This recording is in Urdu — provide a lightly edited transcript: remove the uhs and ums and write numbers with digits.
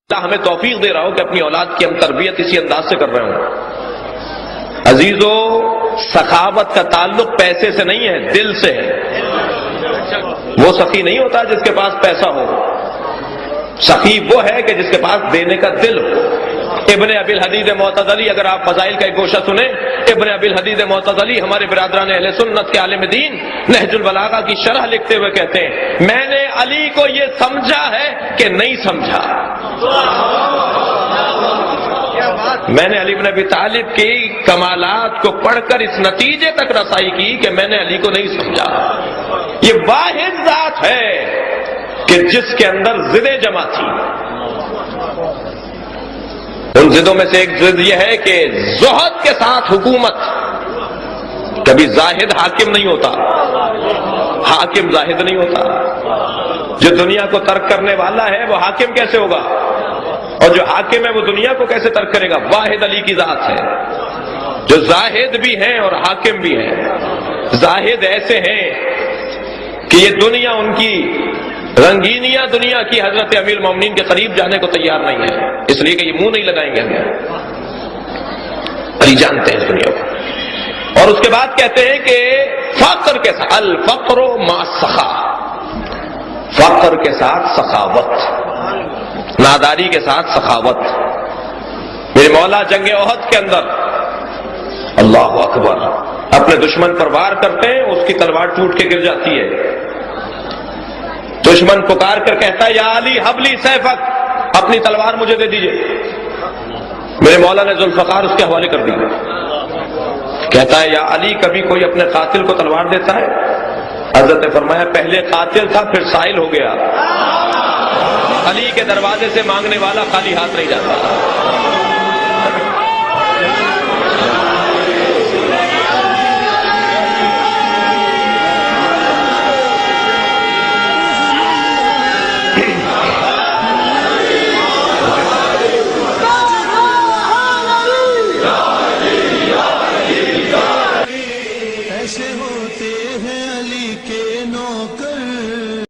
اللہ ہمیں توفیق دے رہا ہو کہ اپنی اولاد کی ہم تربیت اسی انداز سے کر رہے ہوں۔ عزیزو، سخاوت کا تعلق پیسے سے نہیں ہے، دل سے ہے۔ وہ سخی نہیں ہوتا جس کے پاس پیسہ ہو، سخی وہ ہے کہ جس کے پاس دینے کا دل ہو۔ ابن ابی الحدید معتزلی، اگر آپ فضائل کا ایک گوشہ سنیں، ابن ابی الحدید معتزلی ہمارے برادران اہل سنت کے عالم دین نہج البلاغہ کی شرح لکھتے ہوئے کہتے ہیں، میں نے علی کو یہ سمجھا ہے کہ نہیں سمجھا۔ میں نے علی بن ابی طالب کی کمالات کو پڑھ کر اس نتیجے تک رسائی کی کہ میں نے علی کو نہیں سمجھا۔ یہ واحد ذات ہے کہ جس کے اندر ضدیں جمع تھی۔ ان ضدوں میں سے ایک ضد یہ ہے کہ زہد کے ساتھ حکومت۔ کبھی زاہد حاکم نہیں ہوتا، حاکم زاہد نہیں ہوتا۔ جو دنیا کو ترک کرنے والا ہے وہ حاکم کیسے ہوگا، اور جو حاکم ہے وہ دنیا کو کیسے ترک کرے گا؟ واحد علی کی ذات ہے جو زاہد بھی ہیں اور حاکم بھی ہیں۔ زاہد ایسے ہیں کہ یہ دنیا، ان کی رنگینیاں دنیا کی حضرت امیر المومنین کے قریب جانے کو تیار نہیں ہے، اس لیے کہ یہ منہ نہیں لگائیں گے ہمیں۔ علی جانتے ہیں اس دنیا کو۔ اور اس کے بعد کہتے ہیں کہ فقر کے ساتھ الفقر مع السخا، فقر کے ساتھ سخاوت، ناداری کے ساتھ سخاوت۔ میرے مولا جنگ احد کے اندر اللہ اکبر اپنے دشمن پر وار کرتے ہیں، اس کی تلوار ٹوٹ کے گر جاتی ہے۔ دشمن پکار کر کہتا ہے، یا علی حبلی سیفک، اپنی تلوار مجھے دے دیجئے۔ میرے مولا نے ذوالفقار اس کے حوالے کر دی۔ کہتا ہے، یا علی کبھی کوئی اپنے قاتل کو تلوار دیتا ہے؟ حضرت نے فرمایا، پہلے قاتل تھا پھر سائل ہو گیا۔ علی کے دروازے سے مانگنے والا خالی ہاتھ نہیں جاتا۔